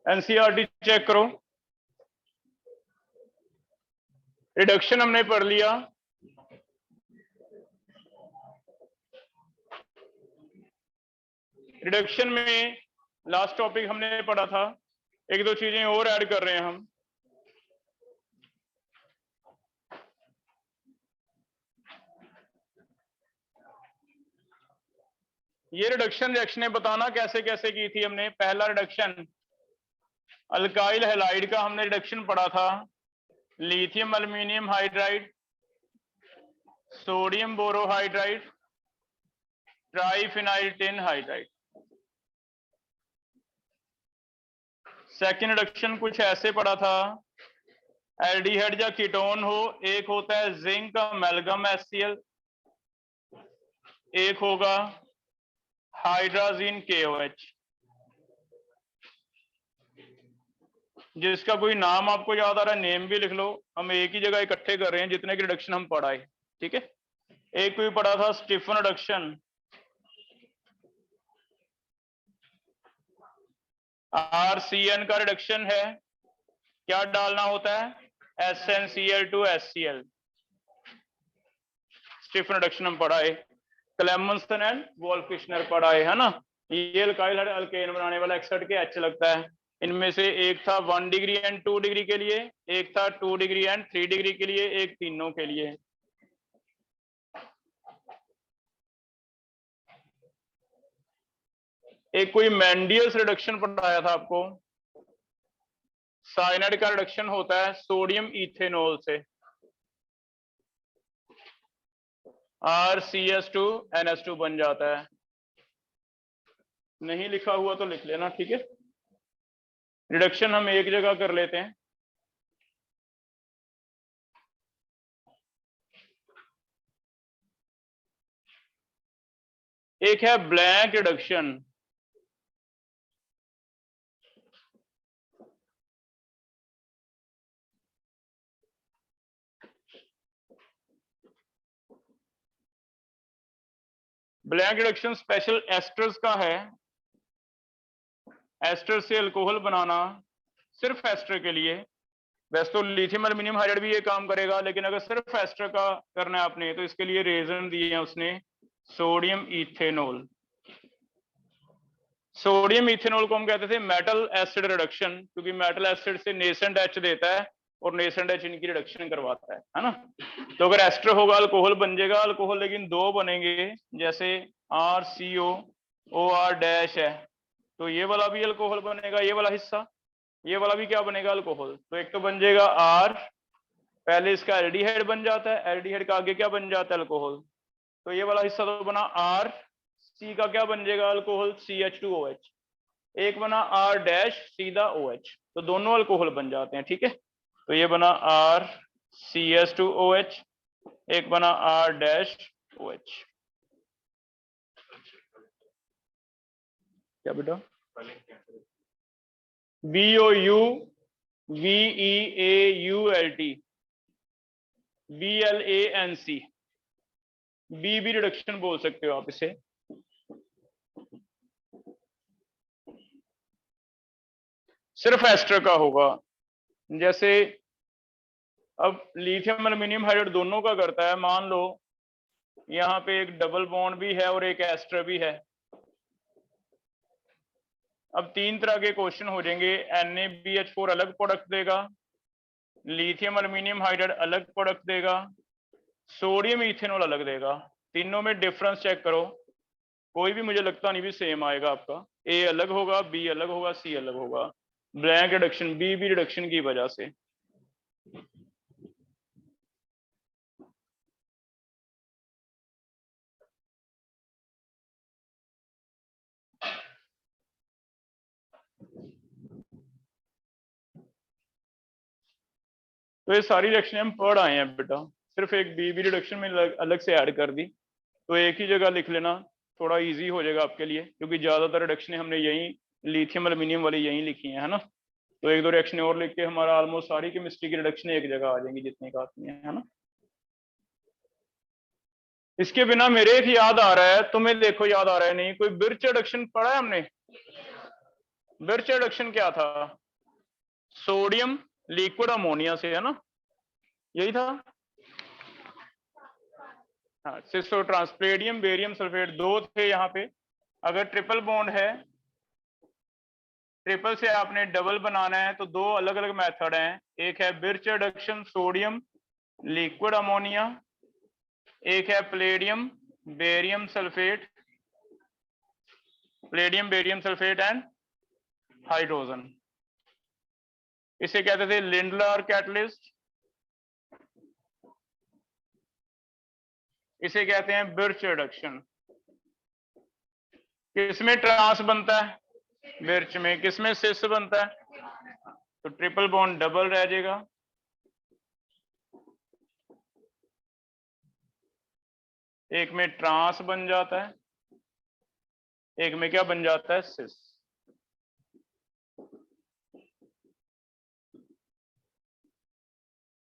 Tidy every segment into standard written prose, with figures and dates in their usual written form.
NCERT check करो। Reduction हमने पढ़ लिया। रिडक्शन में लास्ट टॉपिक हमने पढ़ा था, एक दो चीजें और ऐड कर रहे हैं हम। ये रिडक्शन रिएक्शनें बताना कैसे कैसे की थी हमने। पहला रिडक्शन अल्काइल हैलाइड का हमने रिडक्शन पढ़ा था, lithium aluminium hydride, sodium borohydride, triphenyl tin hydride. Second reduction कुछ ऐसे पढ़ा था, एल्डिहाइड या कीटोन हो, एक होता है जिंक अमेलगम HCl, एक होगा हाइड्राजीन KOH। जिसका कोई नाम आपको याद आ रहा है नेम भी लिख लो, हम एक ही जगह इकट्ठे कर रहे हैं जितने की रिडक्शन हम पढ़ाए, ठीक है। एक कोई पढ़ा था स्टीफन रिडक्शन, RCN का रिडक्शन है, क्या डालना होता है SnCl2HCl। स्टीफन रिडक्शन हम पढ़ाए, क्लेमेंसन एंड वोल्फिश्नर पढ़ाए, है ना। ये अल्काइल अल्केन बनाने वाला एक्सर्ट के H लगता है। इनमें से एक था 1 डिग्री एंड 2 डिग्री के लिए, एक था 2 डिग्री एंड 3 डिग्री के लिए, एक तीनों के लिए। एक कोई मैंडियल्स रिडक्शन पढ़ाया था आपको, साइनाइड का रिडक्शन होता है सोडियम इथेनॉल से, RCS2NH2 बन जाता है। नहीं लिखा हुआ तो लिख लेना, ठीक है। रिडक्शन हम एक जगह कर लेते हैं। एक है blank reduction, blank reduction special asters का है। एस्टर से अल्कोहल बनाना सिर्फ एस्टर के लिए। वैसे तो लिथियम एल्यूमिनियम हाइड्राइड भी ये काम करेगा, लेकिन अगर सिर्फ एस्टर का करना है आपने तो इसके लिए रेजन दिए हैं उसने, सोडियम इथेनॉल। सोडियम इथेनॉल को हम कहते थे मेटल एसिड रिडक्शन, क्योंकि मेटल एसिड से नेसेंट H देता है और नेसेंट H इनकी रिडक्शन करवाता है ना। तो अगर एस्टर होगा अल्कोहल बन जाएगा अल्कोहल, लेकिन दो बनेंगे, जैसे RCOOR डैश है तो ये वाला भी अल्कोहल बनेगा, ये वाला हिस्सा, ये वाला भी क्या बनेगा अल्कोहल। तो एक तो बन जाएगा R, पहले इसका एल्डिहाइड बन जाता है, एल्डिहाइड का आगे क्या बन जाता है अल्कोहल, तो ये वाला हिस्सा तो बना R, C का क्या बन जाएगा अल्कोहल CH2OH, एक बना R डैश सीधा OH, तो दोनों अल्कोहल बन जाते हैं, ठीक है। तो ये बना RCS2OH, एक बना R डैश OH। क्या बेटा, BOU VEAULT BLANC, बी भी रिडक्शन बोल सकते हो आप इसे। सिर्फ एस्टर का होगा, जैसे अब लिथियम एल्यूमिनियम हाइड्राइड दोनों का करता है। मान लो यहाँ पे एक डबल बॉन्ड भी है और एक एस्टर भी है। अब तीन तरह के क्वेश्चन हो जाएंगे, NaBH4 अलग प्रोडक्ट देगा, लिथियम एल्यूमिनियम हाइड्राइड अलग प्रोडक्ट देगा, सोडियम इथेनॉल अलग देगा। तीनों में डिफरेंस चेक करो, कोई भी मुझे लगता नहीं भी सेम आएगा आपका। A अलग होगा, B अलग होगा, C अलग होगा। ब्लैंक रिडक्शन, B भी रिडक्शन की वजह से। तो ये सारी रिएक्शन हम पढ़ आए हैं बेटा, सिर्फ एक बी भी रिडक्शन में अलग से ऐड कर दी, तो एक ही जगह लिख लेना, थोड़ा इजी हो जाएगा आपके लिए, क्योंकि ज्यादातर रिडक्शन हमने यही लिथियम एल्यूमिनियम वाली यही लिखी है ना। तो एक दो रिएक्शन और लिख के हमारा ऑलमोस्ट सारी केमिस्ट्री की रिडक्शन एक जगह आ जाएंगी जितनी का आती है ना। इसके बिना मेरे एक याद आ रहा है, तुम्हें देखो याद आ रहा है नहीं, कोई बिर्च रिडक्शन पढ़ा है हमने, बिर्च रिडक्शन क्या था? सोडियम लिक्विड अमोनिया से, है ना, यही था। हाँ, सिस्टो ट्रांसप्लेडियम बेरियम सल्फेट दो थे यहाँ पे। अगर ट्रिपल बॉन्ड है, ट्रिपल से आपने डबल बनाना है तो दो अलग अलग मेथड हैं। एक है birch reduction sodium liquid ammonia, एक है Palladium barium sulphate, Palladium barium sulphate and hydrogen. इसे कहते थे लिंडलर कैटलिस्ट, इसे कहते हैं बिर्च रिडक्शन। किसमें ट्रांस बनता है? बिर्च में। किसमें सिस बनता है? तो ट्रिपल बॉन्ड डबल रह जाएगा, एक में ट्रांस बन जाता है, एक में क्या बन जाता है? सिस।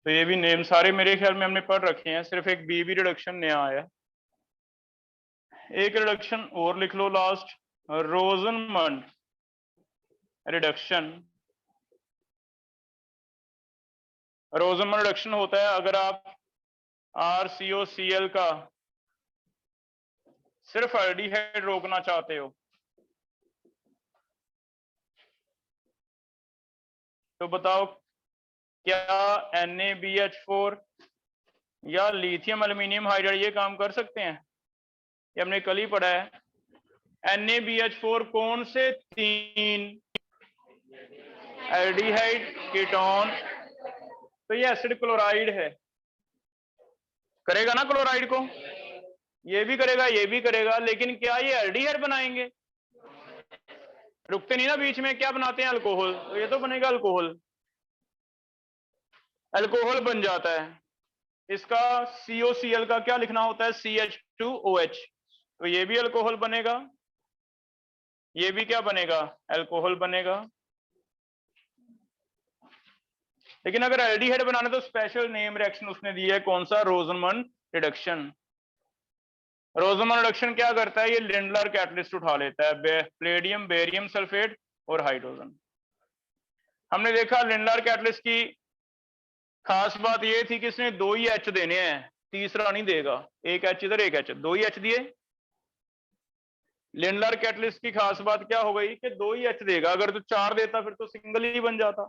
तो ये भी नेम सारे मेरे ख्याल में हमने पढ़ रखे हैं, सिर्फ एक बीबी रिडक्शन नया आया। एक रिडक्शन और लिख लो last, Rosenmund reduction. Rosenmund reduction होता है अगर आप RCOCl का सिर्फ एल्डिहाइड रोकना चाहते हो तो बताओ क्या NaBH4 या लिथियम एल्यूमिनियम हाइड्राइड ये काम कर सकते हैं? ये हमने कल ही पढ़ा है। NaBH4 कौन से 3 एल्डिहाइड कीटोन, तो ये एसिड क्लोराइड है, करेगा ना क्लोराइड को, ये भी करेगा ये भी करेगा, लेकिन क्या ये एल्डिहाइड बनाएंगे? रुकते नहीं ना बीच में, क्या बनाते हैं? अल्कोहल। तो ये तो बनेगा अल्कोहल, अल्कोहल बन जाता है। इसका COCl का क्या लिखना होता है? CH2OH। तो ये भी अल्कोहल बनेगा, ये भी क्या बनेगा? अल्कोहल बनेगा। लेकिन अगर एल्डिहाइड बनाना तो स्पेशल नेम रिएक्शन उसने दिया है, कौन सा? रोजनमंड रिडक्शन। रोजनमंड रिडक्शन क्या करता है? ये लिंडलर कैटलिस्ट उठा लेता है, प्लेडियम बेरियम सल्फेट और हाइड्रोजन। हमने देखा लिंडलर कैटलिस्ट की खास बात ये थी कि इसने 2 ही H देने हैं, तीसरा नहीं देगा। एक H इधर एक H, 2 ही H दिए। लिंडलर कैटलिस्ट की खास बात क्या हो गई कि 2 ही H देगा, अगर तो 4 देता फिर तो सिंगल ही बन जाता।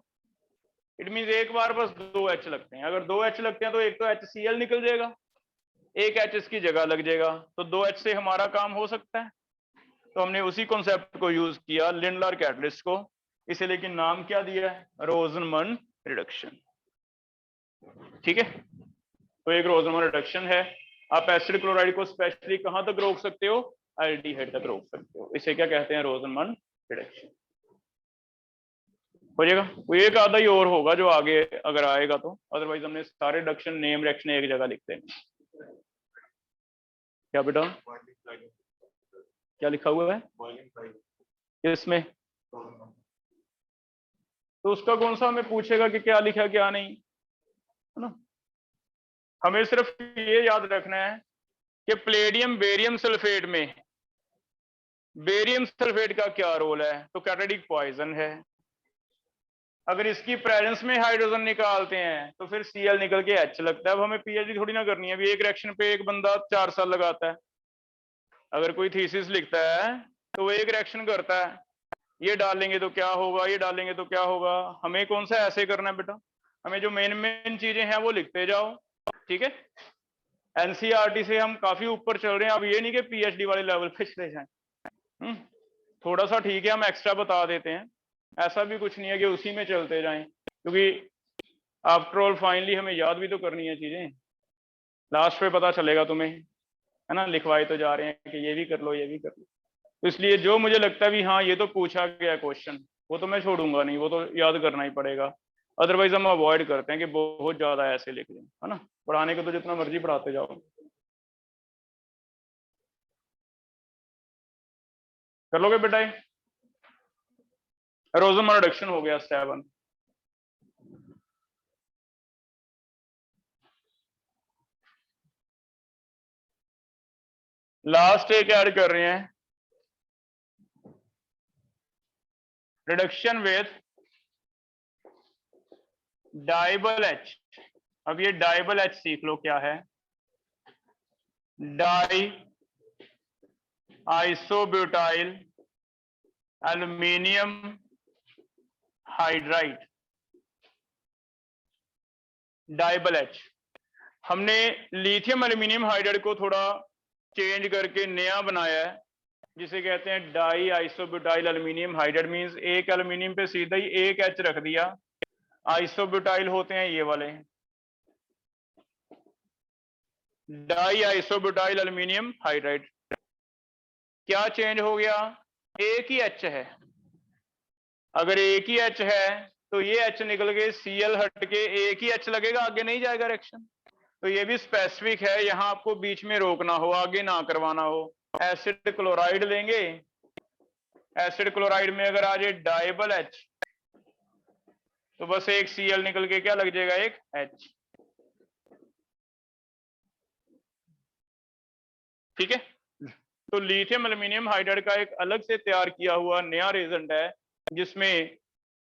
इट मीन एक बार बस 2 H लगते हैं, अगर 2 H लगते हैं तो एक तो HCl निकल जाएगा, एक H इसकी जगह लग जाएगा, तो 2 H से हमारा काम हो सकता है। तो हमने उसी कॉन्सेप्ट को यूज किया लिंडलर कैटलिस्ट को, इसे लेकिन नाम क्या दिया है? रोजनमंड रिडक्शन। ठीक है, तो एक रोजनमंड रिडक्शन है। आप एसिड क्लोराइड को स्पेशली कहां तक रोक सकते हो? एल्डिहाइड तक रोक सकते हो। इसे क्या कहते हैं? रोजनमंड रिडक्शन। हो जाएगा। वो एक आधा ही और होगा जो आगे अगर आएगा तो, अदरवाइज हमने सारे रिडक्शन नेम रिएक्शन एक जगह लिखते हैं। क्या बेटा? क्या लिखा हुआ है इसमें? तो उसका कौन सा हमें पूछेगा कि क्या लिखा क्या नहीं, है ना। हमें सिर्फ ये याद रखना है कि प्लेडियम बेरियम सल्फेट में बेरियम सल्फेट का क्या रोल है? तो कैटालिटिक पॉइजन है। अगर इसकी प्रेजेंस में हाइड्रोजन निकालते हैं तो फिर Cl निकल के H लगता है। अब हमें PhD थोड़ी ना करनी है, अभी एक रिएक्शन पे एक बंदा 4 साल लगाता है। अगर कोई थीसिस लिखता है तो वो एक रिएक्शन करता है, ये डालेंगे तो क्या होगा, ये डालेंगे तो क्या होगा। हमें कौन सा ऐसे करना है बेटा? हमें जो मेन मेन चीजें हैं वो लिखते जाओ, ठीक है। NCERT से हम काफी ऊपर चल रहे हैं, अब ये नहीं कि PhD वाले लेवल पे चले जाएं। थोड़ा सा ठीक है हम एक्स्ट्रा बता देते हैं, ऐसा भी कुछ नहीं है कि उसी में चलते जाएं, क्योंकि आफ्टर ऑल फाइनली हमें याद भी तो करनी है चीजें। लास्ट पे पता चलेगा तुम्हें, है ना, लिखवाए तो जा रहे हैं कि ये भी कर लो ये भी कर लो। तो इसलिए जो मुझे लगता है भी हाँ ये तो पूछा गया क्वेश्चन, वो तो मैं छोड़ूंगा नहीं, वो तो याद करना ही पड़ेगा। अदरवाइज हम अवॉइड करते हैं कि बहुत ज्यादा ऐसे लिख दें, है ना। पढ़ाने को तो जितना मर्जी पढ़ाते जाओ। कर लोगे बेटा? रोजोमर रिडक्शन हो गया 7। लास्ट एक ऐड कर रहे हैं, रिडक्शन विथ डाइबल एच। अब ये डाइबल एच सीख लो क्या है। Diisobutyl aluminium hydride, DIBAL H. हमने लिथियम एल्यूमिनियम हाइड्राइड को थोड़ा चेंज करके नया बनाया है, जिसे कहते हैं die isobutyl aluminium hydride. Means एक एल्यूमिनियम पे सीधा ही एक एच रख दिया। आइसोब्यूटाइल होते हैं ये वाले, डाई आइसोब्यूटाइल एल्यूमिनियम हाइड्राइड। क्या चेंज हो गया? एक ही एच है। अगर एक ही एच है तो ये एच निकल के सीएल हट के एक ही एच लगेगा, आगे नहीं जाएगा रिएक्शन। तो ये भी स्पेसिफिक है, यहां आपको बीच में रोकना हो, आगे ना करवाना हो। एसिड क्लोराइड लेंगे, एसिड क्लोराइड में अगर आ जाए डाइबल एच तो बस एक सीएल निकल के क्या लग जाएगा? एक एच। ठीक है। तो लिथियम एल्यूमिनियम हाइड्राइड का एक अलग से तैयार किया हुआ नया रेजेंट है, जिसमें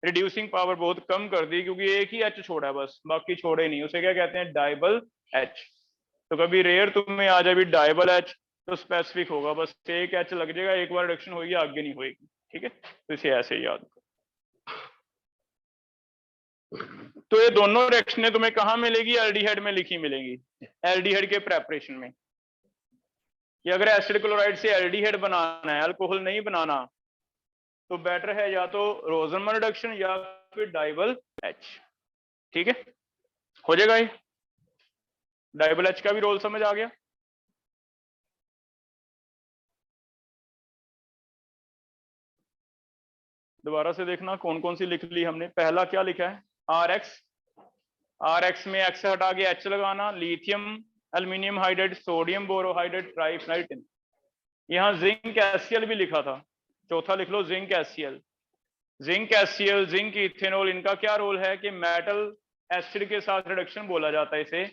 रिड्यूसिंग पावर बहुत कम कर दी, क्योंकि एक ही एच छोड़ा है बस, बाकी छोड़े नहीं। उसे क्या कहते हैं? डाइबल एच। तो कभी रेयर तुम्हें आ जाए भी डाइबल एच तो स्पेसिफिक होगा, बस एक एच लग जाएगा, एक बार रिडक्शन होगी, आगे नहीं होगी। ठीक है, तो इसे ऐसे याद करो। तो ये दोनों रिएक्शनें तुम्हें कहां मिलेगी? एल्डिहाइड में लिखी मिलेंगी, एल्डिहाइड के प्रेपरेशन में। कि अगर एसिड क्लोराइड से एल्डिहाइड बनाना है, अल्कोहल नहीं बनाना, तो बेटर है या तो रोजनमन रिडक्शन या फिर डाइबल एच। ठीक है, हो जाएगा ये। डाइबल एच का भी रोल समझ आ गया। दोबारा से देखना कौन कौन सी लिख ली हमने। पहला क्या लिखा है? R X. आर एक्स में एक्स हटा के एच लगाना। Lithium aluminium hydride, sodium borohydride, triphenyl. यहाँ जिंक एसियल भी लिखा था, चौथा लिख लो zinc HCl. Zinc HCl, zinc ethanol, इनका क्या रोल है कि मेटल एसिड के साथ रिडक्शन बोला जाता है इसे।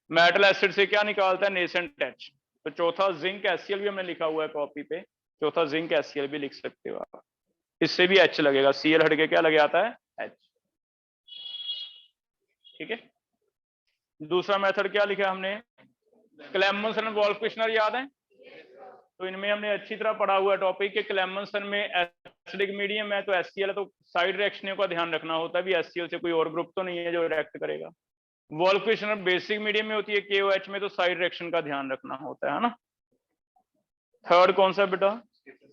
मेटल एसिड से क्या निकालता है? Nascent H. तो चौथा जिंक एसियल भी हमने लिखा हुआ है कॉपी पे, चौथा जिंक एसियल भी लिख सकते हो आप। इससे भी एच लगेगा, सीएल हट के क्या लग जाता है? एच। ठीक है। दूसरा मेथड क्या लिखा हमने? क्लेमेंसन वॉल्फ क्वेश्चनर याद है? तो इनमें हमने अच्छी तरह पढ़ा हुआ टॉपिक कि क्लेमेंसन में एसिडिक मीडियम है तो एससीएल है, तो साइड रिएक्शनों का ध्यान रखना होता है भी एससीएल से कोई और ग्रुप तो नहीं है जो रिएक्ट करेगा। वॉल्फ क्वेश्चनर बेसिक मीडियम में होती है केओएच में, तो साइड रिएक्शन का ध्यान रखना होता है ना। थर्ड कौन सा बेटा?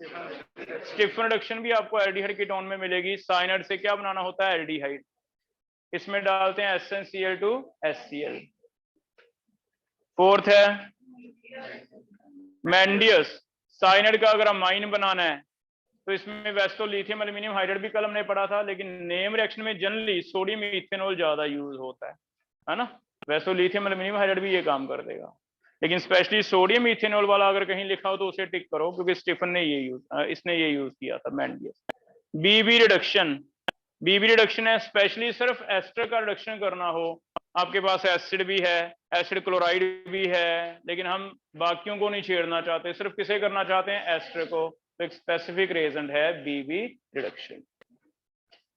स्टिफन रिडक्शन भी आपको एल्डिहाइड कीटोन में मिलेगी। साइनाइड से क्या बनाना होता है? एल्डिहाइड। इसमें डालते हैं SnCl टू HCl। फोर्थ है मैंडियस। साइनाइड का अगर अमाइन बनाना है तो इसमें वैसे तो लिथियम एल्यूमिनियम हाइड्राइड भी कल हमने पढ़ा था, लेकिन नेम रिएक्शन में जनरली सोडियम इथेनॉल ज्यादा यूज होता है ना। वैसे तो लिथियम एल्यूमिनियम हाइड्राइड भी ये काम कर देगा, लेकिन स्पेशली सोडियम इथेनॉल वाला अगर कहीं लिखा हो तो उसे टिक करो, क्योंकि स्टीफन ने इसने ये यूज किया था मैंडियस। बीबी रिडक्शन। बीबी रिडक्शन है स्पेशली सिर्फ एस्टर का रिडक्शन करना हो। आपके पास एसिड भी है, एसिड क्लोराइड भी है, लेकिन हम बाकियों को नहीं छेड़ना चाहते, सिर्फ किसे करना चाहते हैं? एस्टर को। तो एक स्पेसिफिक रीजन है बीबी रिडक्शन।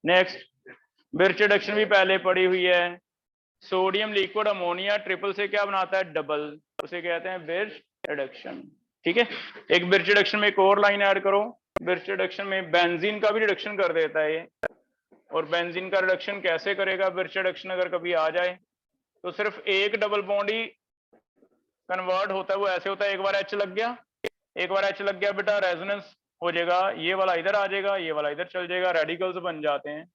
नेक्स्ट बिर्च रिडक्शन भी पहले पड़ी हुई है। सोडियम लिक्विड अमोनिया ट्रिपल से क्या बनाता है? डबल। उसे कहते हैं बिर्च रिडक्शन। ठीक है। एक बिर्च रिडक्शन में एक और लाइन ऐड करो। बिर्च रिडक्शन में बेंजीन का भी रिडक्शन कर देता है ये। और बेंजीन का रिडक्शन कैसे करेगा बिर्च रिडक्शन अगर कभी आ जाए? तो सिर्फ एक डबल बॉन्ड ही कन्वर्ट होता है, वो ऐसे होता है, एक बार एच लग गया, एक बार एच लग गया बेटा, रेजोनेंस हो जाएगा, ये वाला इधर आ जाएगा, ये वाला इधर चल जाएगा, रेडिकल्स बन जाते हैं,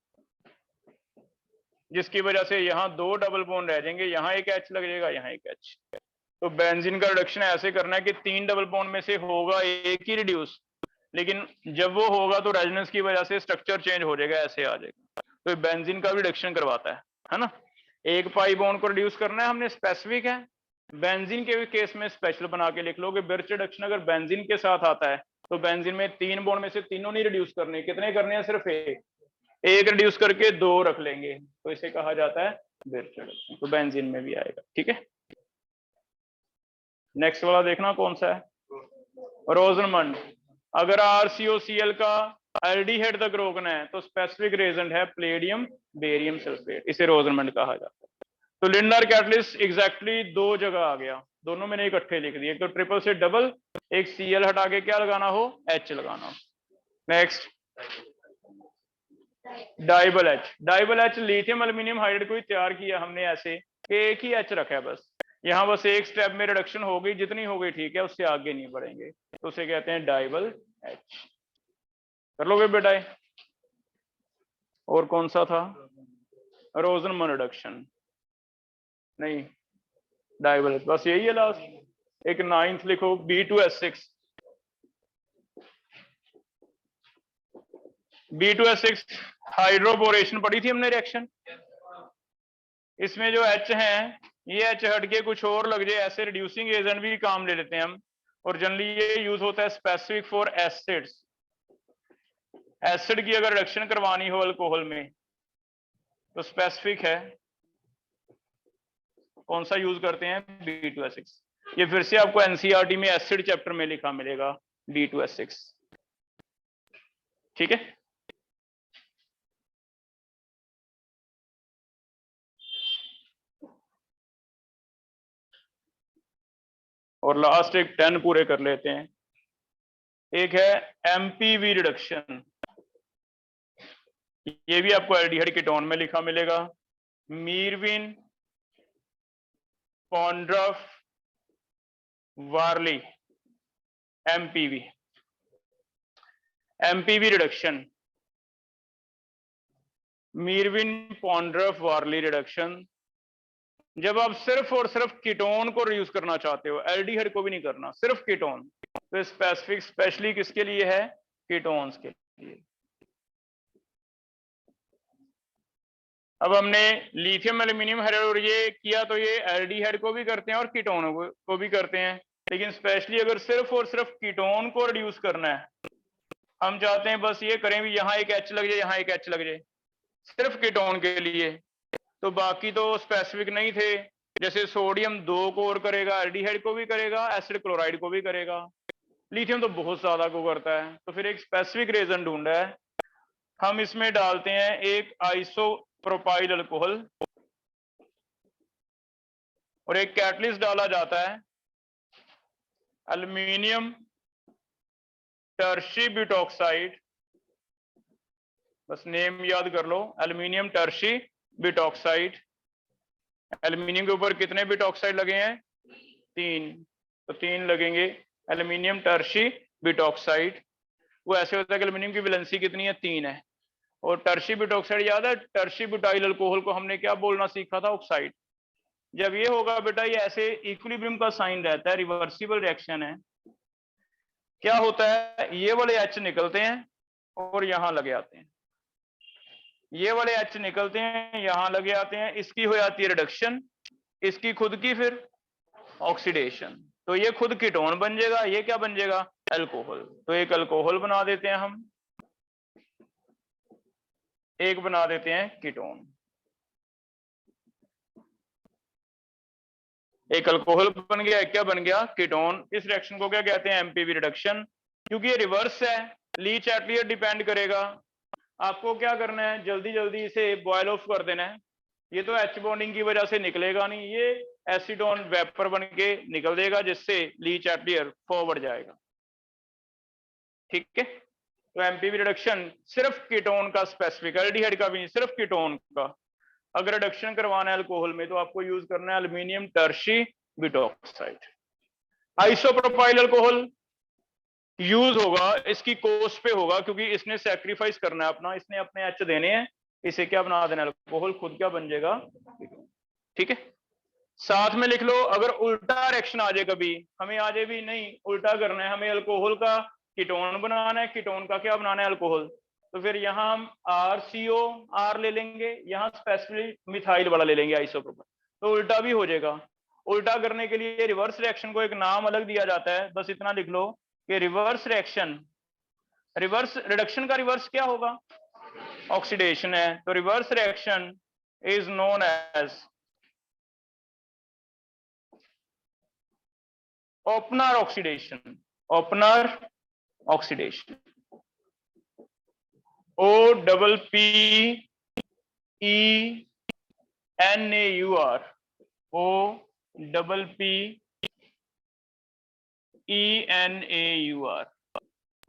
जिसकी वजह से यहाँ दो डबल बॉन्ड रह जाएंगे, यहाँ एक एच लग जाएगा, यहाँ एक एच। तो बेंजीन का रिडक्शन ऐसे करना है कि तीन डबल बॉन्ड में से होगा एक ही रिड्यूस, लेकिन जब वो होगा तो रेजोनेंस की वजह से स्ट्रक्चर चेंज हो जाएगा, ऐसे आ जाएगा। तो बेंजीन का भी रिडक्शन करवाता है ना। एक पाई बॉन्ड को रिड्यूस करना है हमने, स्पेसिफिक है। बेंजीन के भी केस में स्पेशल बना के लिख लो कि बिर्च रिडक्शन अगर बेंजीन के साथ आता है तो बेंजीन में तीन बॉन्ड में से तीनों नहीं रिड्यूस करने, कितने करने हैं? सिर्फ एक रिड्यूस करके दो रख लेंगे, तो इसे कहा जाता है बिर्च रिडक्शन। तो बेंजीन में भी आएगा। ठीक है। नेक्स्ट वाला देखना कौन सा है? रोजनमंड। अगर RCOCl का एल्डिहाइड तक रोकना है तो स्पेसिफिक रेजेंट है प्लेडियम बेरियम सल्फेट, इसे रोजनमंड कहा जाता है। तो लिंडार कैटलिस्ट एग्जैक्टली दो जगह आ गया, दोनों मैंने इकट्ठे लिख दिए, एक तो ट्रिपल से डबल, एक Cl हटा के क्या लगाना हो, H लगाना हो। Next DIBAL H। DIBAL H lithium aluminium hydride को ही तैयार किया हमने ऐसे कि एक ही H रखा है बस, यहाँ बस एक स्टेप में रिडक्शन हो गई, जितनी हो गई ठीक है, उससे आगे नहीं बढ़ेंगे, तो उसे कहते हैं डाइबल H। कर लोगे बेटा? और कौन सा था? रोजनमन रिडक्शन नहीं, डाइबल, बस यही है लास्ट। एक 9th लिखो B2S6। B2S6 हाइड्रोबोरेशन पढ़ी थी हमने रिएक्शन, इसमें जो H है ये H हट के कुछ और लग जाए, ऐसे रिड्यूसिंग एजेंट भी काम ले लेते हैं हम, और जनरली ये यूज होता है स्पेसिफिक फॉर एसिड्स। एसिड की अगर रिडक्शन करवानी हो अल्कोहल में तो स्पेसिफिक है, कौन सा यूज करते हैं? B2S6। ये फिर से आपको एनसीईआरटी में एसिड चैप्टर में लिखा मिलेगा B2S6, ठीक है। और लास्ट एक 10 पूरे कर लेते हैं। एक है एमपीवी रिडक्शन, ये भी आपको एल्डिहाइड कीटोन में लिखा मिलेगा, Meerwein Ponndorf Verley, MPV. MPV reduction, Meerwein Ponndorf Verley reduction, जब आप सिर्फ और सिर्फ कीटोन को यूज करना चाहते हो, एल्डिहाइड को भी नहीं करना, सिर्फ कीटोन, तो स्पेसिफिक स्पेशली किसके लिए है? कीटोन्स के लिए। अब हमने लिथियम एल्यूमिनियम हाइड्राइड और ये किया, तो ये एल्डिहाइड को भी करते हैं और कीटोन को भी करते हैं, लेकिन स्पेशली अगर सिर्फ और सिर्फ कीटोन को रिड्यूस करना है, हम चाहते हैं बस ये करें भी यहाँ एक H लग जाए, यहाँ एक H लग जाए, सिर्फ कीटोन के लिए, तो बाकी तो स्पेसिफिक नहीं थे, जैसे सोडियम 2 को और करेगा, एल्डिहाइड को भी करेगा, एसिड क्लोराइड को भी करेगा, लिथियम तो बहुत ज्यादा को करता है, तो फिर एक स्पेसिफिक रीजन ढूंढा है, हम इसमें डालते हैं एक आइसोप्रोपाइल अल्कोहल और एक कैटलिस्ट डाला जाता है एल्यूमिनियम टर्शी ब्यूटॉक्साइड, बस नेम याद कर लो, एल्यूमिनियम टर्शी ब्यूटॉक्साइड। एल्यूमिनियम के ऊपर कितने ब्यूटॉक्साइड लगे हैं? 3, तो 3 लगेंगे एल्यूमिनियम टर्शी ब्यूटॉक्साइड। वो ऐसे होता है कि एल्यूमिनियम की वैलेंसी कितनी है? 3 है, और टर्शी ब्यूटॉक्साइड याद है, टर्शी ब्यूटाइल अल्कोहल को हमने क्या बोलना सीखा था? ऑक्साइड। जब ये होगा बेटा, ये ऐसे इक्विलिब्रियम का साइन रहता है, रिवर्सिबल रिएक्शन है, क्या होता है? ये वाले H निकलते हैं और यहां लगे आते हैं, ये वाले H निकलते हैं, यहां लगे आते हैं, इसकी हो जाती है रिडक्शन, इसकी खुद की फिर ऑक्सीडेशन, तो ये खुद कीटोन बन जाएगा, ये क्या बन जाएगा? अल्कोहल। तो एक अल्कोहल बना देते हैं हम, एक बना देते हैं कीटोन। एक अल्कोहल बन गया, एक क्या बन गया? कीटोन। इस रिएक्शन को क्या कहते हैं? MPV reduction. क्योंकि ये रिवर्स है, लीच एटलियर डिपेंड करेगा, आपको क्या करना है? जल्दी जल्दी इसे बॉयल ऑफ कर देना है, ये तो H बॉन्डिंग की वजह से निकलेगा नहीं, ये एसिडोन वेपर बन के निकल देगा, जिससे लीच एटलियर फॉरवर्ड जाएगा, ठीक है। तो एमपीवी रिडक्शन सिर्फ कीटोन का स्पेसिफिक, एल्डिहाइड का भी नहीं, सिर्फ कीटोन का। अगर रिडक्शन करवाना है अल्कोहल में तो आपको यूज करना है aluminium tertiary butoxide. Isopropyl alcohol use होगा, इसकी कोस्ट पे होगा, क्योंकि इसने सैक्रिफाइस करना है अपना, इसने अपने H देने हैं, इसे क्या बना देना? अल्कोहल खुद क्या बन जाएगा? ठीक है। साथ में लिख लो, अगर उल्टा रिएक्शन आ जाए कभी, हमें आ जाए भी नहीं, उल्टा करना है, हमें अल्कोहल का कीटोन बनाना है, कीटोन का क्या बनाना है? अल्कोहल, तो फिर यहां हम RCO R ले लेंगे, यहां स्पेसिफिक मिथाइल वाला ले लेंगे आइसोप्रोपाइल, तो उल्टा भी हो जाएगा। उल्टा करने के लिए रिवर्स रिएक्शन को एक नाम अलग दिया जाता है, बस इतना लिख लो कि रिवर्स रिएक्शन, रिवर्स रिडक्शन का रिवर्स क्या होगा? ऑक्सीडेशन है, तो reverse reaction is known as Oppenauer oxidation, Oppenauer oxidation. OPPENAUR, OPPENAUR,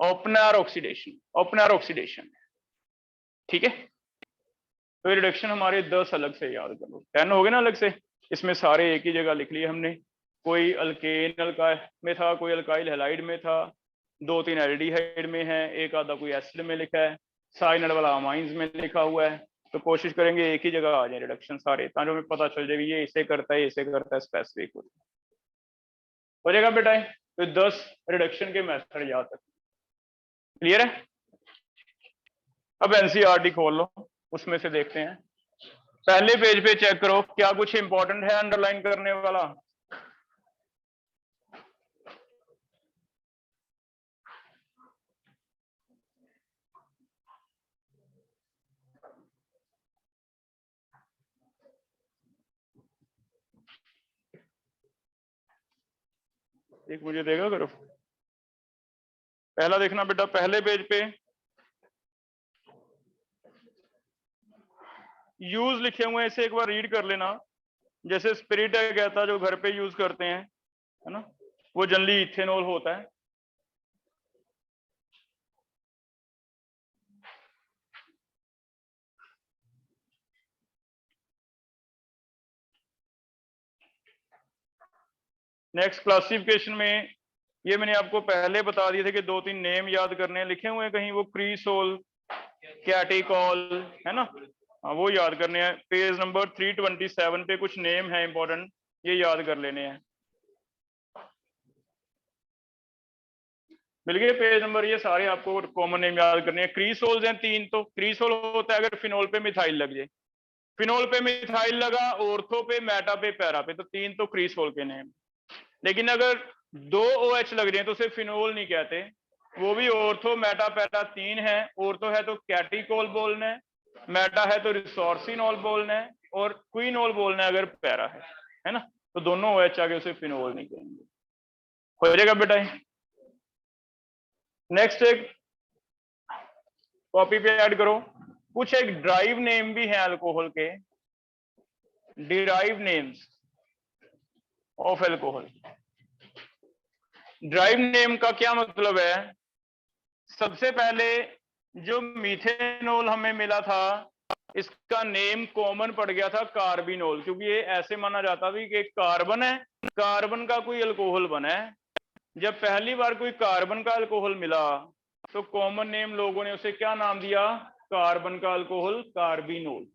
Oppenauer oxidation. ठीक है, तो रिडक्शन हमारे 10 अलग से याद कर लो, 10 हो गए ना अलग से। इसमें सारे एक ही जगह लिख लिए हमने, कोई अल्केन में था, कोई अल्काइल हैलाइड में था, 2-3 एल्डिहाइड में है, एक आधा कोई एसिड में लिखा है, साइनड वाला अमाइंस में लिखा हुआ है। तो कोशिश करेंगे एक ही जगह आ जाए रिडक्शन सारे, ताकि हमें पता चल जाए ये इसे करता है, इसे करता है, स्पेसिफिक हो जाएगा बेटा। तो 10 रिडक्शन के मेथड याद रखें। क्लियर है? अब एनसीईआरटी खोल लो, उसमें से देखते हैं। पहले पेज पे चेक करो क्या कुछ इंपॉर्टेंट है अंडरलाइन करने वाला। एक मुझे देगा करो, पहला देखना बेटा, पहले पेज पे यूज लिखे हुए हैं, इसे एक बार रीड कर लेना। जैसे स्पिरिट है कहता जो घर पे यूज करते हैं, है ना, वो जनरली इथेनॉल होता है। नेक्स्ट क्लासिफिकेशन में ये मैंने आपको पहले बता दिए थे कि 2-3 नेम याद करने लिखे हुए हैं कहीं, वो क्रीसोल, कैटिकॉल, है ना, हाँ वो याद करने हैं। पेज नंबर 327 पे कुछ नेम है इंपॉर्टेंट, ये याद कर लेने हैं। मिल गए पेज नंबर, ये सारे आपको कॉमन नेम याद करने हैं। क्रीसोल्स हैं 3, तो क्रीसोल होता है अगर फिनोल पे मिथाइल लग जाए, फिनोल पे मिथाइल लगा, ऑर्थो पे, मेटा पे, पैरा पे, तो 3 तो क्रीसोल के नेम। लेकिन अगर 2 OH लग जाए तो उसे फिनोल नहीं कहते, वो भी ऑर्थो, मेटा, पैरा 3 है। ऑर्थो है तो कैटिकोल बोलना है, मेटा है तो रिसोर्सिनोल बोलना है, और क्विनोल बोलना है अगर पैरा है ना, तो दोनों OH आगे उसे फिनोल नहीं कहेंगे। हो जाएगा बेटा। नेक्स्ट एक कॉपी पे ऐड करो, कुछ एक ड्राइव नेम भी है अल्कोहल के, derive names of alcohol. Drive name का क्या मतलब है? सबसे पहले जो मीथेनॉल हमें मिला था, इसका नेम कॉमन पड़ गया था कार्बिनोल, क्योंकि ये ऐसे माना जाता था कि कार्बन है, कार्बन का कोई अल्कोहल बना है। जब पहली बार कोई कार्बन का अल्कोहल मिला तो कॉमन नेम लोगों ने उसे क्या नाम दिया? कार्बन का अल्कोहल, कार्बिनोल।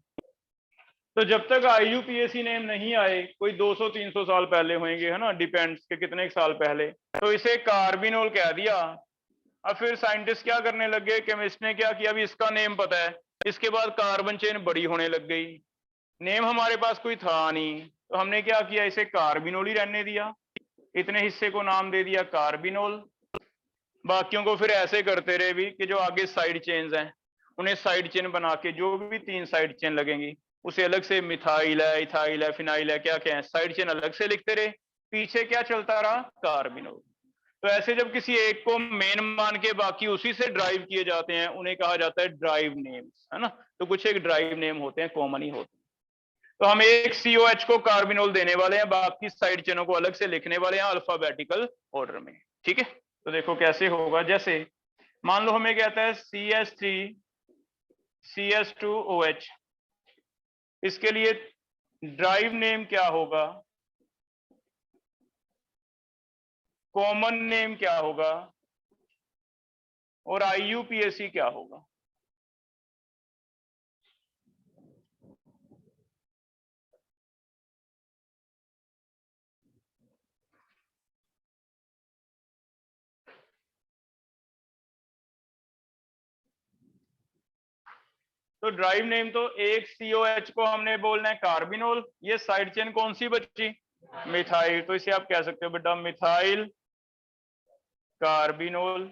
तो जब तक IUPAC नेम नहीं आए, कोई 200-300 साल पहले होंगे, है ना, डिपेंड्स के कितने साल पहले, तो इसे कार्बिनोल कह दिया। अब फिर साइंटिस्ट क्या करने लगे, केमिस्ट ने क्या किया, अभी इसका नेम पता है, इसके बाद कार्बन चेन बड़ी होने लग गई, नेम हमारे पास कोई था नहीं, तो हमने क्या किया, इसे कार्बिनोल ही रहने दिया, इतने हिस्से को नाम दे दिया कार्बिनोल। बाकियों को फिर ऐसे करते रहे भी कि जो आगे साइड चेन्स हैं उन्हें साइड चेन बना के, जो भी 3 साइड चेन लगेंगी उसे अलग से मिथाइल है, इथाइल है, फिनाइल है, क्या क्या है, साइड चेन अलग से लिखते रहे, पीछे क्या चलता रहा, कार्बिनोल। तो ऐसे जब किसी एक को मेन मान के बाकी उसी से ड्राइव किए जाते हैं, उन्हें कहा जाता है ड्राइव नेम्स, है ना। तो कुछ एक ड्राइव नेम होते हैं, कॉमन ही होते हैं। तो हम एक COH को कार्बिनोल देने वाले हैं, बाकी साइड चेनों को अलग से लिखने वाले हैं अल्फाबेटिकल ऑर्डर में। ठीक है, तो देखो कैसे होगा। जैसे मान लो हमें कहता है CH3CH2OH, इसके लिए ड्राइव नेम क्या होगा, कॉमन नेम क्या होगा, और IUPAC क्या होगा? तो ड्राइव नेम तो एक COH को हमने बोलना है कार्बिनोल, ये साइड चेन कौन सी बची, मिथाइल, तो इसे आप कह सकते हो बेटा मिथाइल कार्बिनोल।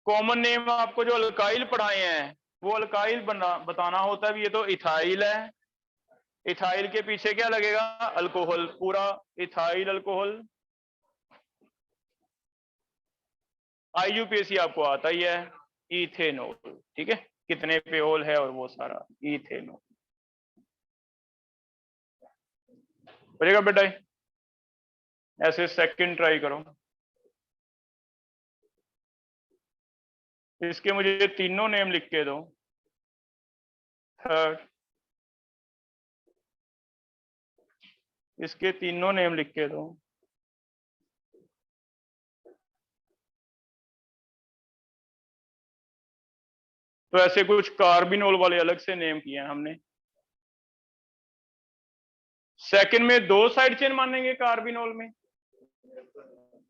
कॉमन नेम आपको जो अल्काइल पढ़ाए हैं वो अल्काइल बताना होता है, ये तो इथाइल है, इथाइल के पीछे क्या लगेगा, अल्कोहल, पूरा इथाइल अल्कोहल। IUPAC आपको आता ही है, इथेनॉल। ठीक है, कितने पे ओल है और वो सारा इथेनॉल बनेगा बेटा। ऐसे सेकंड ट्राई करो। इसके मुझे तीनों नेम लिख के दो। थर्ड, इसके तीनों नेम लिख के दो। तो ऐसे कुछ कार्बिनोल वाले अलग से नेम किए हैं हमने। सेकंड में दो साइड चेन मानेंगे कार्बिनोल में,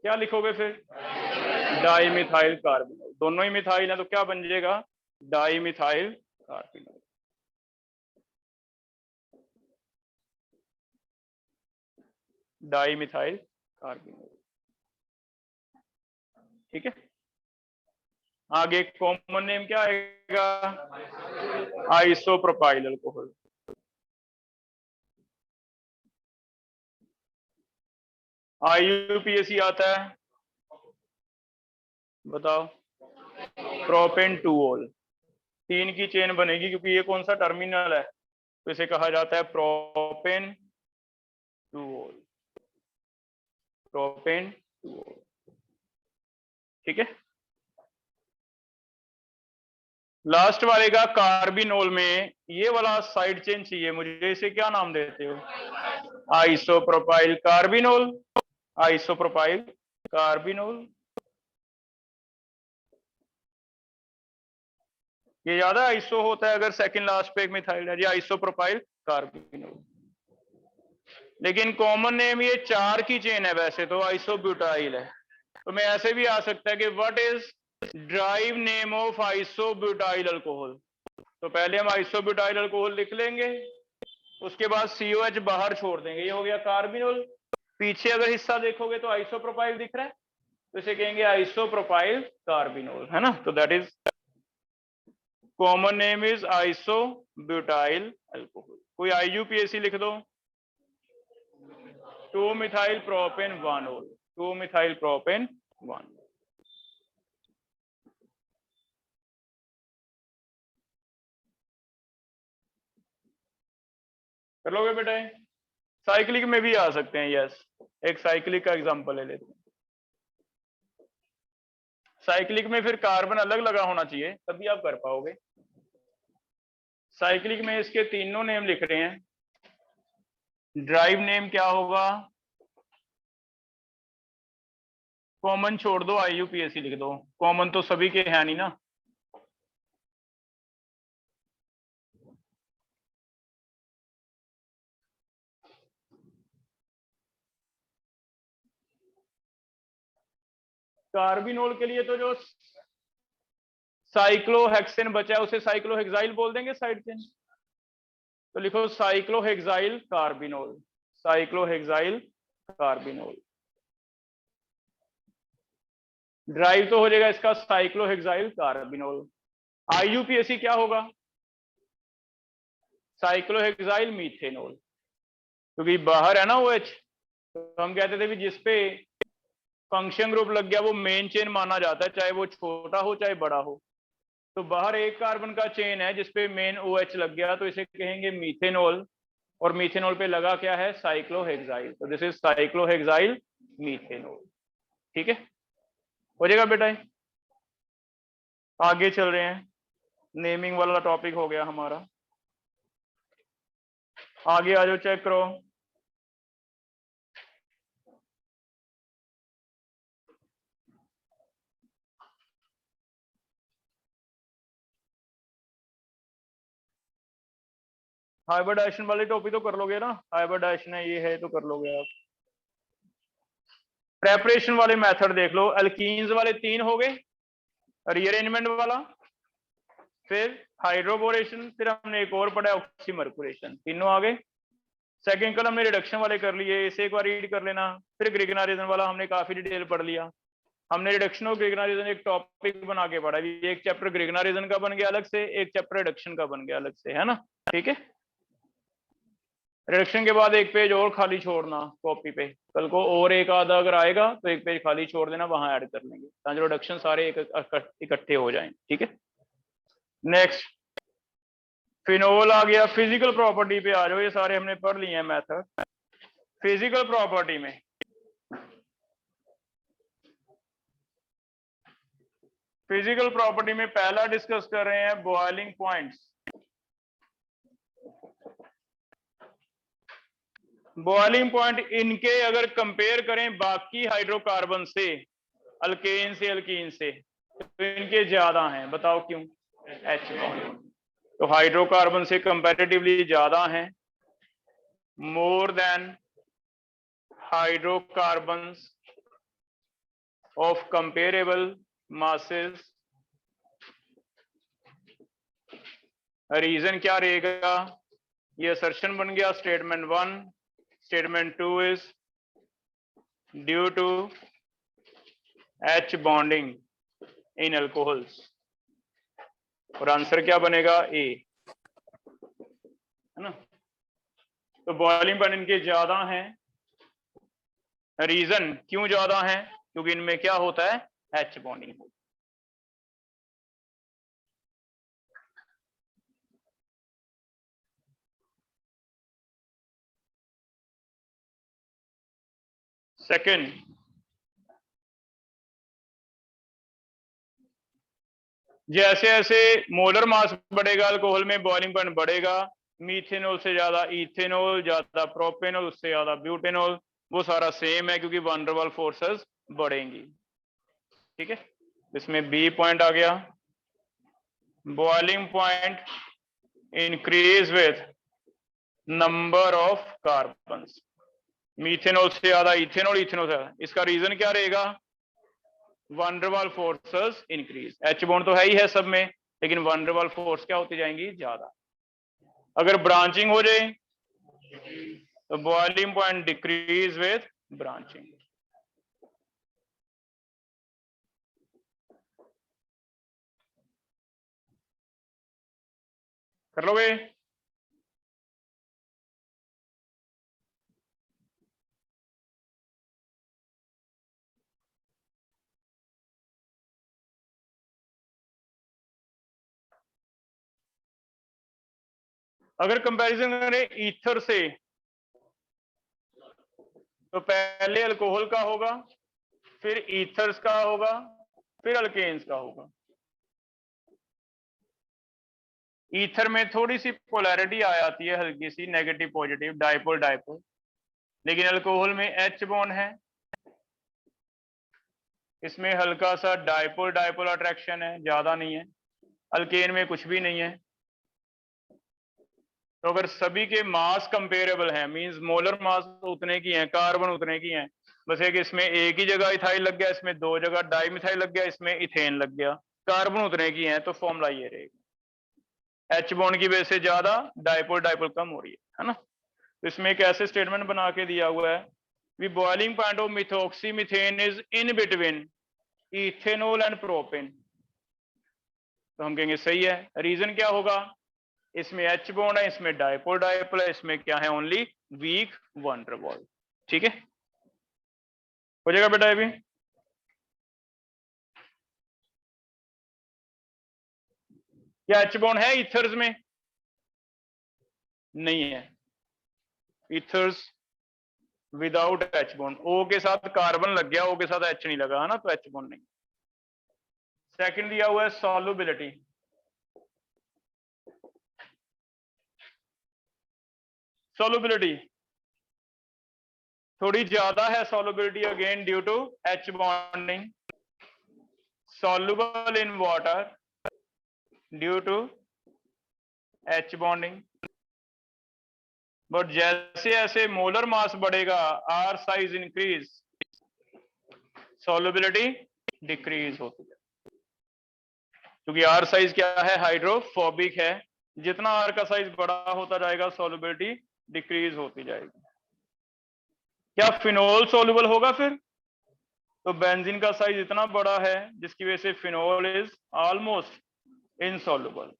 क्या लिखोगे फिर? Dimethyl carbinol. दोनों ही मिथाइल है तो क्या बन जाएगा? Dimethyl carbinol. Dimethyl carbinol. ठीक है, आगे कॉमन नेम क्या आएगा? Isopropyl alcohol. IUPAC आता है, बताओ? प्रोपेन टू ओल। 3 की चेन बनेगी क्योंकि ये कौन सा टर्मिनल है, तो इसे कहा जाता है प्रोपेन टू ओल। प्रोपेन टू ओल। ठीक है, लास्ट वाले का कार्बिनोल में ये वाला साइड चेन चाहिए मुझे, इसे क्या नाम देते हो? Isopropyl carbinol. Isopropyl carbinol. ये याद है, आइसो होता है अगर सेकंड लास्ट पे एक मिथाइल है, ये आइसोप्रोपाइल कार्बिनोल। लेकिन कॉमन नेम ये 4 की चेन है वैसे तो, आइसोब्यूटाइल है। तो मैं ऐसे भी आ सकता है कि what is drive name of isobutyl alcohol. तो पहले हम आइसोब्यूटाइल अल्कोहल लिख लेंगे, उसके बाद COH बाहर छोड़ देंगे, ये हो गया कार्बिनोल। पीछे अगर हिस्सा देखोगे तो आइसोप्रोपाइल दिख रहा है, तो इसे कहेंगे आइसोप्रोपाइल कार्बिनोल, है ना। तो that is common name is isobutyl alcohol. कोई IUPAC लिख दो। 2 मिथाइल प्रोपेन 1 ओल। 2 मिथाइल प्रोपेन 1। कर लोगे बेटा? साइक्लिक में भी आ सकते हैं, यस। एक साइक्लिक का एग्जांपल ले लेते हैं। साइक्लिक में फिर कार्बन अलग लगा होना चाहिए तभी आप कर पाओगे। साइक्लिक में इसके तीनों नेम लिख रहे हैं। ड्राइव नेम क्या होगा? कॉमन छोड़ दो, IUPAC लिख दो। कॉमन तो सभी के हैं नहीं ना। कार्बिनोल के लिए तो जो साइक्लोहेक्सेन बचा है उसे साइक्लोहेक्साइल बोल देंगे साइड चेन। तो लिखो cyclohexyl carbinol. Cyclohexyl carbinol. Drive तो हो जाएगा इसका साइक्लोहेक्साइल कार्बिनोल। IUPAC क्या होगा? साइक्लोहेक्साइल मीथेनॉल, क्योंकि बाहर है ना OH, तो हम कहते थे भी जिसपे फंक्शन ग्रुप लग गया वो मेन चेन माना जाता है, चाहे वो छोटा हो चाहे बड़ा हो। तो बाहर एक कार्बन का चेन है जिसपे मेन OH लग गया, तो इसे कहेंगे मीथेनॉल। और मीथेनॉल पे लगा क्या है? साइक्लोहेक्साइल। तो दिस इज साइक्लोहेक्साइल मीथेनॉल। ठीक है, हो जाएगा बेटा। आगे चल रहे हैं, नेमिंग वाला टॉपिक हो गया हमारा। आगे आ जाओ, चेक करो। हाइब्रिडाइजेशन वाले टॉपिक तो कर लोगे ना? हाइब्रिडाइजेशन है, ये है तो कर लोगे आप। प्रेपरेशन वाले मेथड देख लो। अल्कीन्स वाले 3 हो गए, रीअरेंजमेंट वाला, फिर हाइड्रोबोरेशन, फिर हमने एक और पढ़ा ऑक्सीमर्कुरेशन। तीनों आ गए। सेकंड कल हमने रिडक्शन वाले कर लिए, इसे एक बार रीड कर लेना। फिर ग्रिगनारिजन वाला हमने काफी डिटेल पढ़ लिया। हमने रिडक्शन और ग्रिगनारिजन एक टॉपिक बना के पढ़ा। एक चैप्टर ग्रिगनारिजन का बन गया अलग से, एक चैप्टर रिडक्शन का बन गया अलग से, है ना। ठीक है, रिडक्शन के बाद एक पेज और खाली छोड़ना कॉपी पे, कल को और एक आधा अगर आएगा तो एक पेज खाली छोड़ देना, वहां ऐड कर लेंगे ताकि रिडक्शन सारे इकट्ठे हो जाएं। ठीक है, नेक्स्ट फिनोल आ गया। फिजिकल प्रॉपर्टी पे आ जाओ, ये सारे हमने पढ़ लिए हैं मेथड। फिजिकल प्रॉपर्टी में पहला डिस्कस कर रहे हैं बॉइलिंग पॉइंट्स। बॉइलिंग पॉइंट इनके अगर कंपेयर करें बाकी हाइड्रोकार्बन से, अल्केन से, अल्कीन से, तो इनके ज्यादा हैं। बताओ क्यों? H बॉन्ड तो हाइड्रोकार्बन से कंपैरेटिवली ज्यादा हैं, more than hydrocarbons of comparable masses. Reason क्या रहेगा? ये असर्शन बन गया statement 1। Statement 2 is due to H bonding in alcohols, और आंसर क्या बनेगा? ए, है ना। तो बॉइलिंग पॉइंट इनके ज्यादा हैं। रीजन क्यों ज्यादा है? क्योंकि इनमें क्या होता है? H bonding. सेकंड, जैसे जैसे मोलर मास बढ़ेगा अल्कोहल में, बॉइलिंग पॉइंट बढ़ेगा। मीथेनॉल से ज्यादा इथेनॉल, ज्यादा प्रोपेनॉल, उससे ज्यादा ब्यूटेनॉल, वो सारा सेम है क्योंकि वैन डर वाल फोर्सेस बढ़ेंगी। ठीक है, इसमें बी पॉइंट आ गया। Boiling point increase with number of carbons. Methanol से ज्यादा इथेनॉल, इथेनॉल से ज्यादा। इसका रीजन क्या रहेगा? वैन डर वाल फोर्सेस इंक्रीज। H बॉन्ड तो है ही है सब में, लेकिन वैन डर वाल फोर्स क्या होती जाएंगी? ज्यादा। अगर ब्रांचिंग हो जाए तो boiling point decrease with branching. कर लोगे? अगर कंपैरिजन करें ईथर से, तो पहले अल्कोहल का होगा, फिर ईथर्स का होगा, फिर अल्केन्स का होगा। ईथर में थोड़ी सी पोलैरिटी आ जाती है, हल्की सी नेगेटिव पॉजिटिव, डाइपोल डाइपोल, लेकिन अल्कोहल में H बॉन्ड है, इसमें हल्का सा डाइपोल डाइपोल अट्रैक्शन है, ज्यादा नहीं है। अल्केन में कुछ भी नहीं है। तो अगर सभी के मास कंपेरेबल हैं, मींस मोलर मास उतने की हैं, कार्बन उतने की हैं, बस एक इसमें एक ही जगह इथाइल लग गया, इसमें दो जगह डाइमिथाइल लग गया, इसमें इथेन लग गया, कार्बन उतने की हैं, तो फॉर्मूला ये रहेगा। H बॉन्ड की वजह से ज्यादा, डाइपोल डाइपोल कम हो रही है ना। तो इसमें एक ऐसे स्टेटमेंट बना के दिया हुआ है, we boiling point of methoxy methane is in between ethanol and propane. तो हम कहेंगे सही है। रीजन क्या होगा? इसमें H बॉन्ड है, इसमें डाइपोल डाइपोल है, इसमें क्या है? ओनली वीक वैन डर वाल। ठीक है, हो जाएगा बेटा अभी। क्या H बॉन्ड है ईथर्स में? नहीं है। Ethers without H bond, O के साथ कार्बन लग गया, O के साथ H नहीं लगा, है ना, तो H बॉन्ड नहीं। सेकंड दिया हुआ है सॉल्युबिलिटी। सॉल्युबिलिटी थोड़ी ज्यादा है, solubility again due to H bonding. soluble in water due to H bonding। But जैसे जैसे मोलर मास बढ़ेगा, R size increase, solubility decrease होती है, क्योंकि R साइज क्या है? हाइड्रोफोबिक है। जितना R का साइज बड़ा होता जाएगा, सॉल्युबिलिटी डिक्रीज होती जाएगी। क्या फिनोल सॉल्युबल होगा फिर? तो बेंजीन का साइज इतना बड़ा है जिसकी वजह से फिनोल इज ऑलमोस्ट इनसॉल्युबल।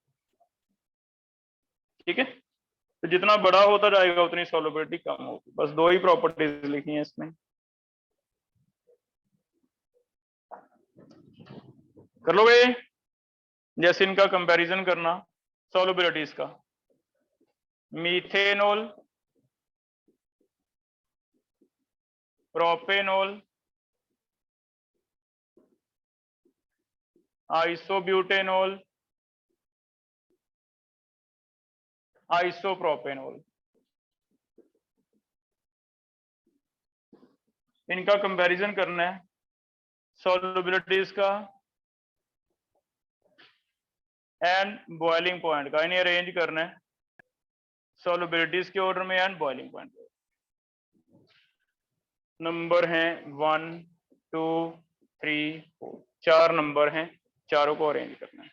ठीक है, तो जितना बड़ा होता जाएगा उतनी सॉल्युबिलिटी कम होगी। बस दो ही प्रॉपर्टीज लिखी हैं इसमें, कर लोगे। जैसे इनका कंपैरिजन करना सॉल्युबिलिटीज का, मीथेनॉल, प्रोपेनॉल, आइसोब्यूटेनॉल, आइसोप्रोपेनॉल, इनका कंपैरिजन करना है सॉल्युबिलिटीज का एंड बॉइलिंग पॉइंट का, इन्हें अरेंज करना है सॉल्युबिलिटीज के ऑर्डर में एंड बॉइलिंग पॉइंट। नंबर हैं 1 2 3 4, 4 नंबर हैं, चारों को अरेंज करना है।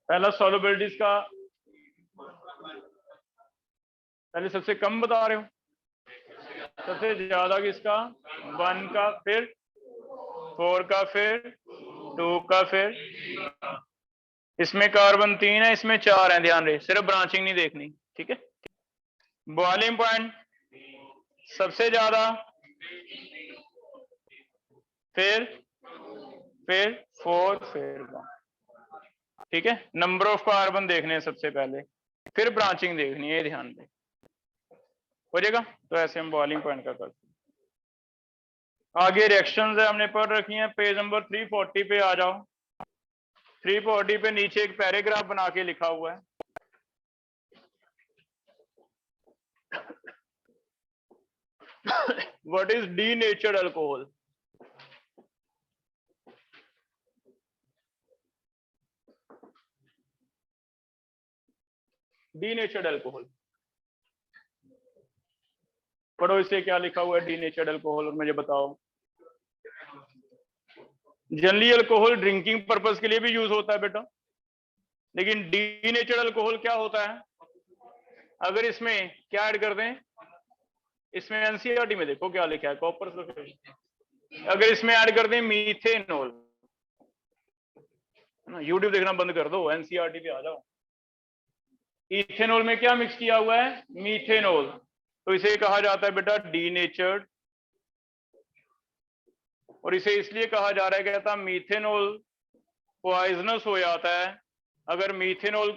पहला सॉल्युबिलिटीज का, पहले सबसे कम बता रहे हो, सबसे ज्यादा किसका, 1 का, फिर 4 का, फिर 2 का, फिर इसमें कार्बन 3 है, इसमें 4 है, ध्यान रहे, सिर्फ ब्रांचिंग नहीं देखनी, ठीक है। बॉइलिंग पॉइंट सबसे ज्यादा, फिर 4, फिर 1, ठीक है। नंबर ऑफ कार्बन देखने हैं सबसे पहले, फिर ब्रांचिंग देखनी है, ध्यान दें, हो जाएगा। तो ऐसे हम बॉइलिंग पॉइंट का करते हैं। आगे रिएक्शंस है हमने पढ़ रखी हैं, पेज नंबर 340 पे आ जाओ। 340 पे नीचे एक पैराग्राफ बना के लिखा हुआ है, what is denatured alcohol. Denatured alcohol पढ़ो, इसे क्या लिखा हुआ है डीनेचर्ड अल्कोहल, और मुझे बताओ। जनरली अल्कोहल ड्रिंकिंग पर्पस के लिए भी यूज होता है बेटा, लेकिन डीनेचर्ड अल्कोहल क्या होता है, अगर इसमें क्या ऐड कर दें, इसमें एनसीईआरटी में देखो क्या लिखा है, कॉपर सल्फेट, अगर इसमें ऐड कर दें मीथेनॉल, ना यूट्यूब देखना बंद कर दो, एनसीईआरटी पे आ जाओ। इथेनॉल में क्या मिक्स किया हुआ है, मीथेनॉल, तो इसे कहा जाता है बेटा डीनेचर्ड। और इसे इसलिए कहा जा रहा है, कहता मीथेनॉल पॉइजनस हो जाता है, अगर मीथेनॉल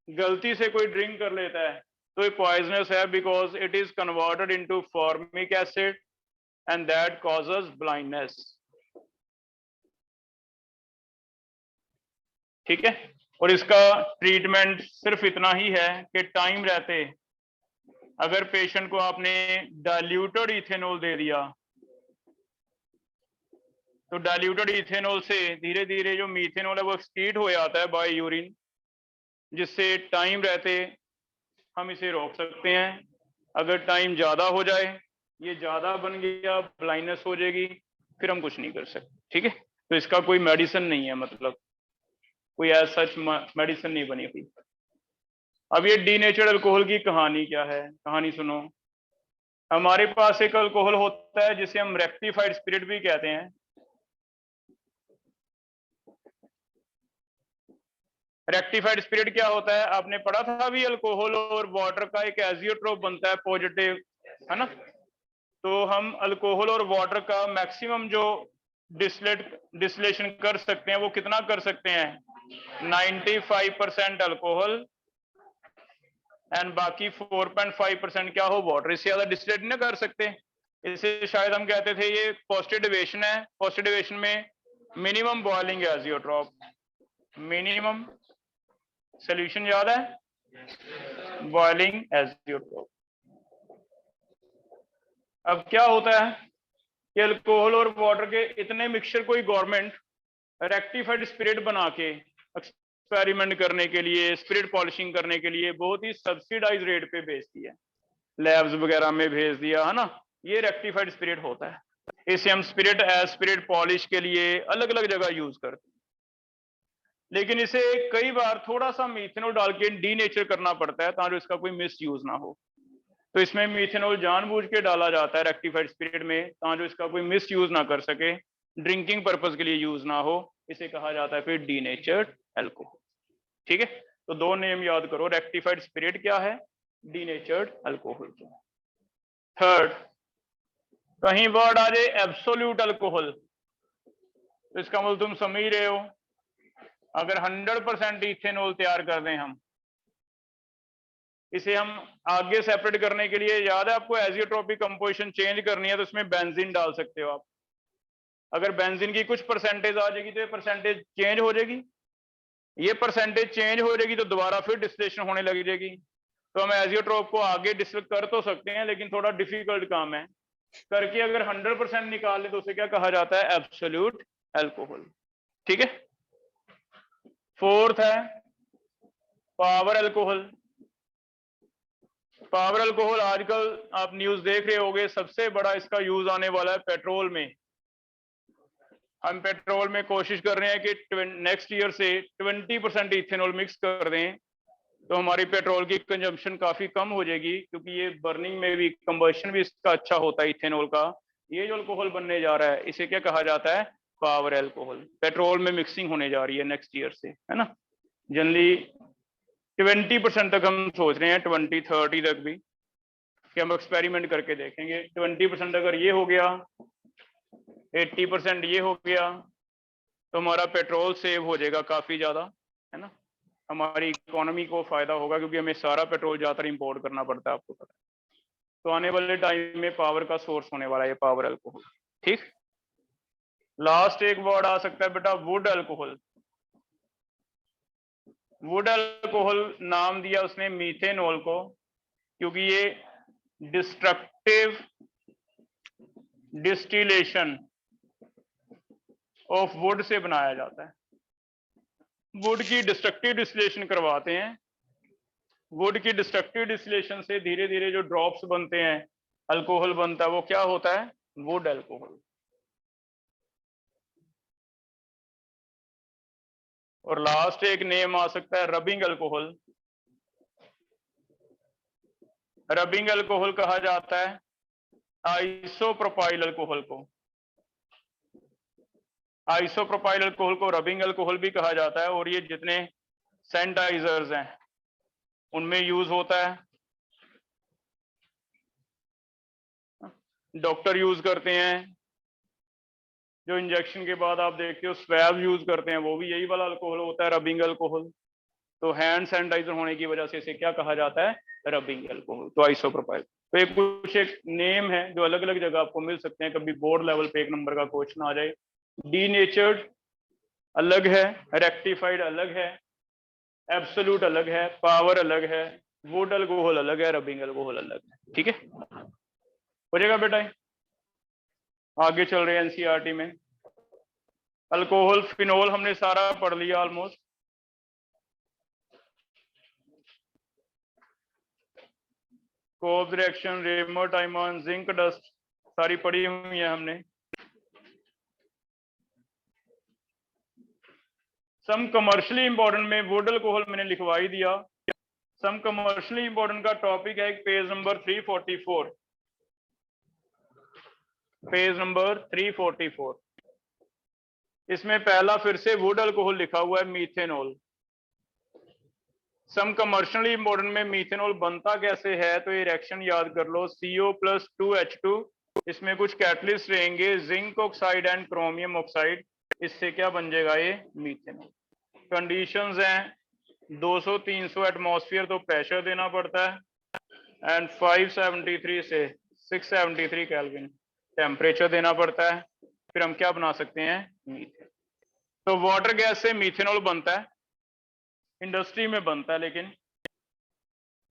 गलती से कोई ड्रिंक कर लेता है तो ये पॉइजनस है, because it is converted into formic acid and that causes blindness, ठीक है। और इसका ट्रीटमेंट सिर्फ इतना ही है कि टाइम रहते अगर पेशेंट को आपने डाइल्यूटेड इथेनॉल दे दिया, तो डाइल्यूटेड इथेनॉल से धीरे धीरे जो मीथेनॉल है वो एक्सक्रीट हो जाता है बाय यूरिन, जिससे टाइम रहते हम इसे रोक सकते हैं। अगर टाइम ज्यादा हो जाए, ये ज्यादा बन गया, ब्लाइंडनेस हो जाएगी, फिर हम कुछ नहीं कर सकते, ठीक है। तो इसका कोई मेडिसिन नहीं है, मतलब कोई ऐसा सच मेडिसिन नहीं बनी हुई। अब ये डीनेचर्ड अल्कोहल की कहानी क्या है, कहानी सुनो। हमारे पास एक अल्कोहल होता है जिसे हम रेक्टिफाइड स्पिरिट भी कहते हैं, रेक्टिफाइड स्पिरिट क्या होता है, आपने पढ़ा था अभी, अल्कोहल और वाटर का एक एजियोट्रोप बनता है पॉजिटिव, है ना। तो हम अल्कोहल और वाटर का मैक्सिमम जो डिस्टिलेशन कर सकते हैं वो कितना कर सकते हैं, 95% अल्कोहल एंड बाकी 4.5% क्या हो, वाटर। इससे ज्यादा डिस्टिलेट नहीं कर सकते। इसे शायद हम कहते थे ये पॉजिटिवेशन है। पॉजिटिवेशन में minimum boiling azeotrope, minimum solution याद है, बॉइलिंग एजियोट्रोप। अब क्या होता है कि अल्कोहल और वाटर के इतने मिक्सचर कोई गवर्नमेंट रेक्टिफाइड स्पिरिट बना के एक्सपेरिमेंट करने के लिए, स्पिरिट पॉलिशिंग करने के लिए बहुत ही सब्सिडाइज रेट पे भेजती है, लैब्स वगैरह में भेज दिया, है ना। ये रेक्टिफाइड स्पिरिट होता है। इसे हम स्पिरिट एज स्पिरिट पॉलिश के लिए अलग अलग जगह यूज करते हैं, लेकिन इसे कई बार थोड़ा सा मीथेनॉल डाल के डीनेचर करना पड़ता है ताकि इसका कोई मिस यूज ना हो। तो इसमें मीथेनॉल जानबूझ के डाला जाता है रेक्टिफाइड स्पिरिट में ताकि इसका कोई मिस यूज ना कर सके, ड्रिंकिंग पर्पज के लिए यूज ना हो। इसे कहा जाता है फिर डीनेचर्ड अल्कोहल। ठीक है, तो दो नेम याद करो, रेक्टिफाइड स्पिरिट क्या है, डीनेचर्ड अल्कोहल क्या है। थर्ड, कहीं वर्ड आ जाए एब्सोल्यूट अल्कोहल, तो इसका मतलब तुम समझ रहे हो, अगर 100% इथेनॉल तैयार कर दें हम, इसे हम आगे सेपरेट करने के लिए, याद है आपको, एजियोट्रोपिक कंपोजिशन चेंज करनी है तो इसमें बेंजीन डाल सकते हो आप। अगर बेंजीन की कुछ परसेंटेज आ जाएगी तो ये परसेंटेज चेंज हो जाएगी, ये परसेंटेज चेंज हो जाएगी तो दोबारा फिर डिस्टिलेशन होने लग जाएगी। तो हम एजियोट्रोप को आगे डिस्टिल कर तो सकते हैं, लेकिन थोड़ा डिफिकल्ट काम है करके। अगर 100% निकाल ले तो उसे क्या कहा जाता है, एब्सोल्यूट अल्कोहल। ठीक है। फोर्थ है पावर अल्कोहल। पावर अल्कोहल आजकल आप न्यूज देख रहे होंगे, सबसे बड़ा इसका यूज आने वाला है पेट्रोल में। हम पेट्रोल में कोशिश कर रहे हैं कि नेक्स्ट ईयर से 20% इथेनॉल मिक्स कर दें, तो हमारी पेट्रोल की कंजम्पशन काफी कम हो जाएगी, क्योंकि ये बर्निंग में भी, कंबशन भी इसका अच्छा होता है इथेनॉल का। ये जो अल्कोहल बनने जा रहा है इसे क्या कहा जाता है, पावर अल्कोहल। पेट्रोल में मिक्सिंग होने जा रही है नेक्स्ट ईयर से, है ना। जनरली 20% तक हम सोच रहे हैं, 2030 तक भी, कि हम एक्सपेरिमेंट करके देखेंगे। 20% अगर ये हो गया, 80% ये हो गया, तो हमारा पेट्रोल सेव हो जाएगा काफी ज्यादा, है ना। हमारी इकोनॉमी को फायदा होगा, क्योंकि हमें सारा पेट्रोल ज्यादातर इंपोर्ट करना पड़ता है, आपको पता है। तो आने वाले टाइम में पावर का सोर्स होने वाला है ये पावर अल्कोहल। ठीक। लास्ट एक वर्ड आ सकता है बेटा, वुड अल्कोहल। वुड अल्कोहल नाम दिया उसने मीथेनॉल को, क्योंकि ये destructive distillation of would say बनाया जाता है। वुड की डिस्ट्रक्टिव डिस्टिलेशन करवाते हैं। वुड की डिस्ट्रक्टिव डिस्टिलेशन से धीरे धीरे जो ड्रॉप्स बनते हैं, अल्कोहल बनता है, वो क्या होता है, वुड अल्कोहल। और लास्ट एक नेम आ सकता है रबिंग अल्कोहल। रबिंग अल्कोहल कहा जाता है आइसोप्रोपाइल अल्कोहल को। आइसोप्रोपाइल अल्कोहल को रबिंग अल्कोहल भी कहा जाता है, और ये जितने सैनिटाइजर्स हैं उनमें यूज होता है, डॉक्टर यूज करते हैं। जो इंजेक्शन के बाद आप देखते हो स्वैब यूज करते हैं, वो भी यही वाला अल्कोहल होता है, रबिंग अल्कोहल। तो हैंड सैनिटाइजर होने की वजह से इसे क्या कहा जाता है, रबिंग अल्कोहल। तो आइसोप्रोपाइल, तो एक कुछ एक नेम है जो अलग अलग जगह आपको मिल सकते हैं, कभी बोर्ड लेवल पे 1 नंबर का क्वेश्चन आ जाए। डीनेचर्ड अलग है, रेक्टिफाइड अलग है, एब्सोल्यूट अलग है, पावर अलग है, वुड अल्कोहल अलग है, रबिंग अल्कोहल अलग है। ठीक है, हो जाएगा बेटा। आगे चल रहे हैं एनसीईआरटी में। अल्कोहल फिनोल हमने सारा पढ़ लिया almost. Kolbe's reaction, Reimer Tiemann, zinc dust सारी पढ़ी हुई है हमने। सम कमर्शियली इंपॉर्टेंट में वुड अल्कोहल मैंने लिखवा ही दिया। सम कमर्शियली इंपॉर्टेंट का टॉपिक है पेज नंबर 344, पेज नंबर 344। इसमें पहला फिर से वुड अल्कोहल लिखा हुआ है मीथेनॉल। सम कमर्शियली इंपॉर्टेंट में मीथेनॉल बनता कैसे है, तो ये रिएक्शन याद कर लो, CO+2H2, इसमें कुछ कैटलिस्ट रहेंगे, zinc oxide and chromium oxide, इससे क्या बन जाएगा ये मीथेनॉल। कंडीशंस हैं 200-300 एटमॉस्फेयर तो प्रेशर देना पड़ता है एंड 573 से 673 केल्विन टेम्परेचर देना पड़ता है, फिर हम क्या बना सकते हैं मीथेन। तो वाटर गैस से मीथेनॉल बनता है, इंडस्ट्री में बनता है, लेकिन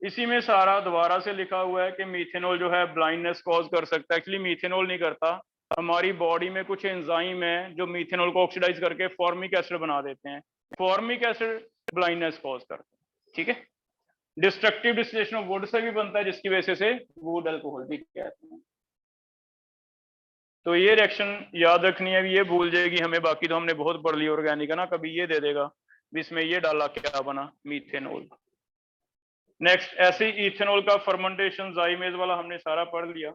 इसी में सारा दोबारा से लिखा हुआ है कि मीथेनॉल जो है ब्लाइंडनेस कॉज कर सकता है। एक्चुअली मीथेनॉल नहीं करता, हमारी बॉडी में कुछ एंजाइम है जो मीथेनॉल को ऑक्सीडाइज करके फॉर्मिक एसिड बना देते हैं, फॉर्मिक एसिड ब्लाइंडनेस कॉज करता है। ठीक है, destructive distillation of would say भी बनता है, जिसकी वजह से वुड अल्कोहल भी कहते हैं। तो ये रिएक्शन याद रखनी है, ये भूल जाएगी हमें, बाकी तो हमने बहुत पढ़ लिया ऑर्गेनिक है ना, कभी ये दे देगा इसमें ये डाला क्या बना मीथेनॉल। नेक्स्ट, ऐसे ही इथेनॉल का फर्मेंटेशन जाइमेज वाला हमने सारा पढ़ लिया,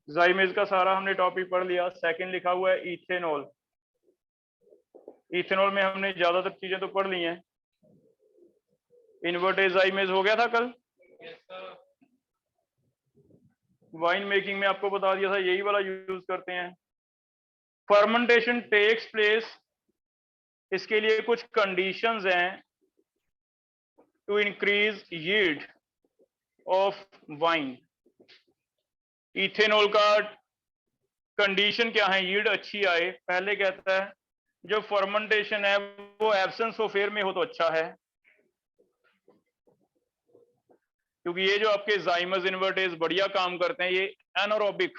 जाइमेज का सारा हमने टॉपिक पढ़ लिया। सेकंड लिखा हुआ है इथेनॉल, इथेनॉल में हमने ज्यादातर चीजें तो पढ़ ली हैं। इन्वर्टेड जाइमेज हो गया था कल, वाइन मेकिंग में आपको बता दिया था यही वाला यूज करते हैं। फर्मेंटेशन टेक्स प्लेस, इसके लिए कुछ कंडीशंस हैं to increase yield of wine. Ethanol का कंडीशन क्या है, यील्ड अच्छी आए। पहले कहता है जो फर्मेंटेशन है वो एब्सेंस ऑफ एयर में हो तो अच्छा है, क्योंकि ये जो आपके जाइमस इन्वर्टेज बढ़िया काम करते हैं, ये एनारोबिक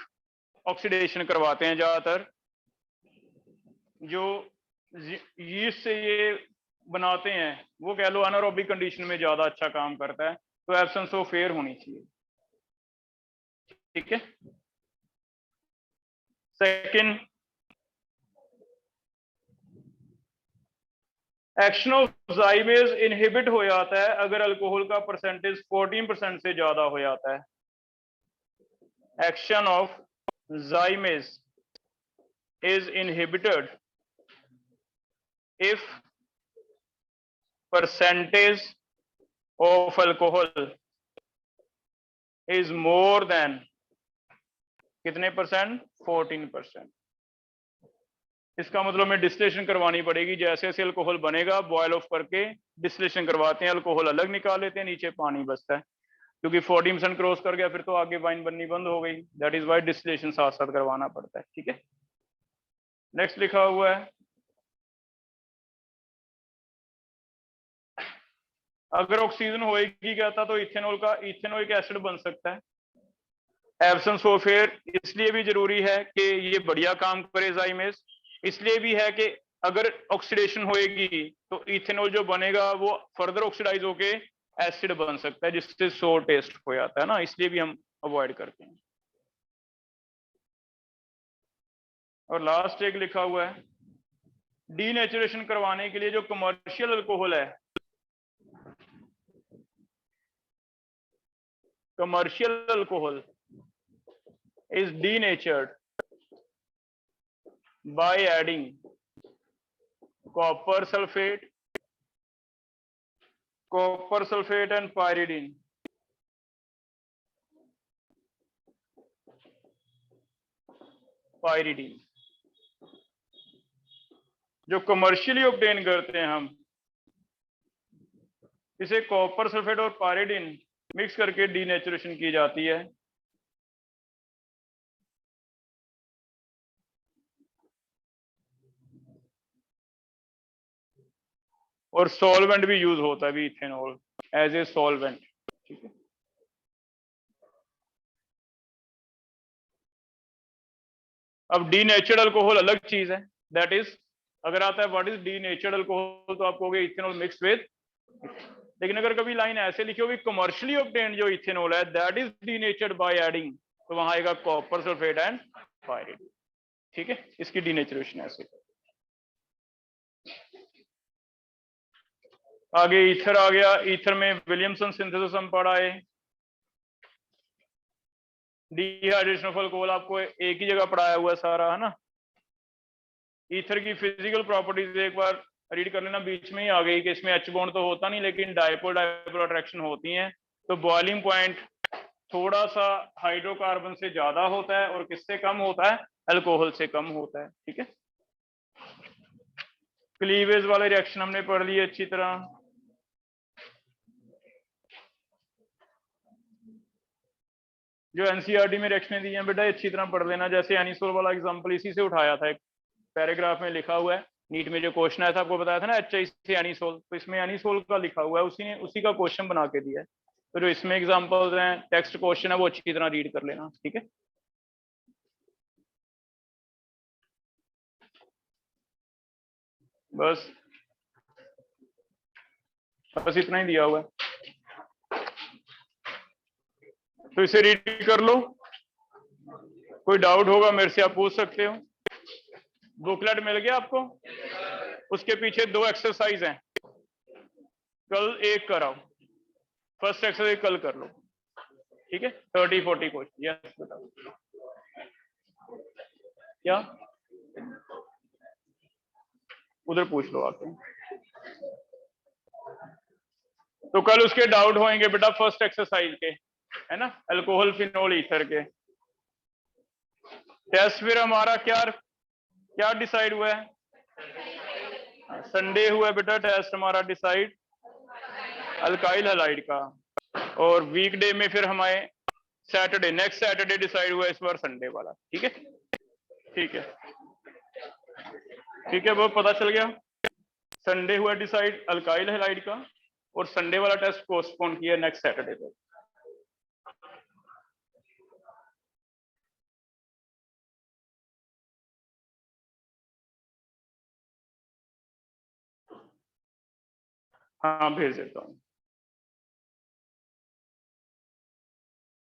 ऑक्सीडेशन करवाते हैं ज्यादातर, जो यीस्ट से ये बनाते हैं वो कह लो एनारोबिक कंडीशन में ज्यादा अच्छा काम करता है, तो एब्सेंस ऑफ एयर होनी चाहिए। ठीक है, सेकंड, एक्शन ऑफ जाइमेज इनहिबिट हो जाता है अगर अल्कोहल का परसेंटेज 14% से ज्यादा हो जाता है। Action of जाइमेज is inhibited if percentage of alcohol is more than कितने परसेंट, 14%। इसका मतलब हमें डिस्टिलेशन करवानी पड़ेगी, जैसे जैसे अल्कोहल बनेगा बॉयल ऑफ करके डिस्टिलेशन करवाते हैं, अल्कोहल अलग निकाल लेते हैं, नीचे पानी बचता है, क्योंकि 14% क्रॉस कर गया फिर तो आगे वाइन बननी बंद हो गई, दैट इज वाई डिस्टिलेशन साथ साथ करवाना पड़ता है। ठीक है, नेक्स्ट लिखा हुआ है, अगर ऑक्सीजन होएगी कहता तो इथेनॉल का इथेनोइक एसिड बन सकता है। एब्सेंस ऑफ एयर इसलिए भी जरूरी है कि ये बढ़िया काम करे जाइमेज, इसलिए भी है कि अगर ऑक्सीडेशन होएगी तो इथेनॉल जो बनेगा वो फर्दर ऑक्सीडाइज होके एसिड बन सकता है, जिससे सोर टेस्ट हो जाता है ना, इसलिए भी हम अवॉइड करते हैं। और लास्ट एक लिखा हुआ है, डीनेचुरेशन करवाने के लिए जो कमर्शियल अल्कोहल है, commercial alcohol is denatured by adding copper sulfate and pyridine. जो कमर्शियली ऑब्टेन करते हैं हम, इसे कॉपर सल्फेट और पायरिडिन मिक्स करके डीनेचुरेशन की जाती है। और सॉल्वेंट भी यूज होता है भी इथेनॉल एज ए सॉल्वेंट। ठीक है, अब डीनेचर्ड अल्कोहल अलग चीज है, दैट इज अगर आता है व्हाट इज डीनेचर्ड अल्कोहल तो आप कहोगे इथेनॉल मिक्स्ड विद, लेकिन अगर कभी लाइन ऐसे लिखी होगी कमर्शियली ऑब्टेन्ड जो इथेनॉल है that is denatured by adding, तो वहां आएगा कॉपर सल्फेट एंड पायरिडिन। ठीक है, इसकी डीनेचुरेशन ऐसे। आगे ईथर आ गया, ईथर में विलियमसन सिंथेसिस हम पढ़ा है। डिहाइड्रेशन ऑफ अल्कोहल आपको एक ही जगह पढ़ाया हुआ है सारा, है ना। ईथर की फिजिकल प्रॉपर्टीज एक बार रीड कर लेना, बीच में ही आ गई कि इसमें एच बॉन्ड तो होता नहीं लेकिन डायपोल डायपोल अट्रैक्शन होती है। तो बॉइलिंग पॉइंट थोड़ा सा हाइड्रोकार्बन से ज्यादा होता है और किससे कम होता है, अल्कोहल से कम होता है। ठीक है, क्लीवेज वाले रिएक्शन हमने पढ़ लिए अच्छी तरह। जो एनसीईआरटी में रिएक्शनें दी हैं बेटा अच्छी तरह पढ़ लेना। जैसे एनिसोल वाला एग्जांपल इसी से उठाया था, एक पैराग्राफ में लिखा हुआ है, नीट में जो क्वेश्चन आया था आपको बताया था ना HI से एनिसोल, तो इसमें एनिसोल का लिखा हुआ है, उसी का क्वेश्चन बना के दिया है। तो जो इसमें एग्जांपल्स हैं, टेक्स्ट क्वेश्चन है, वो अच्छी तरह रीड कर लेना। ठीक है, बस बस इतना ही दिया हुआ है, तो इसे रीड कर लो। कोई डाउट होगा मेरे से आप पूछ सकते हो। बुकलेट मिल गया आपको, उसके पीछे 2 एक्सरसाइज हैं, कल एक कराओ। फर्स्ट एक्सरसाइज कल कर लो। ठीक है, 30-40 क्वेश्चन। यस बताओ क्या, उधर पूछ लो आके। तो कल उसके डाउट होंगे बेटा फर्स्ट एक्सरसाइज के, है ना, अल्कोहल फिनोल ईथर के। टेस्ट फिर हमारा क्या क्या डिसाइड हुआ है, संडे हुआ बेटा टेस्ट हमारा डिसाइड अल्काइल हैलाइड का, और वीकडे में फिर हमारे सैटरडे, नेक्स्ट सैटरडे डिसाइड हुआ इस बार संडे वाला। ठीक है, ठीक है, ठीक है, वो पता चल गया। संडे हुआ डिसाइड अल्काइल हैलाइड का, और संडे वाला टेस्ट पोस्टपोन किया नेक्स्ट सैटरडे पे। हाँ भेज देता हूँ।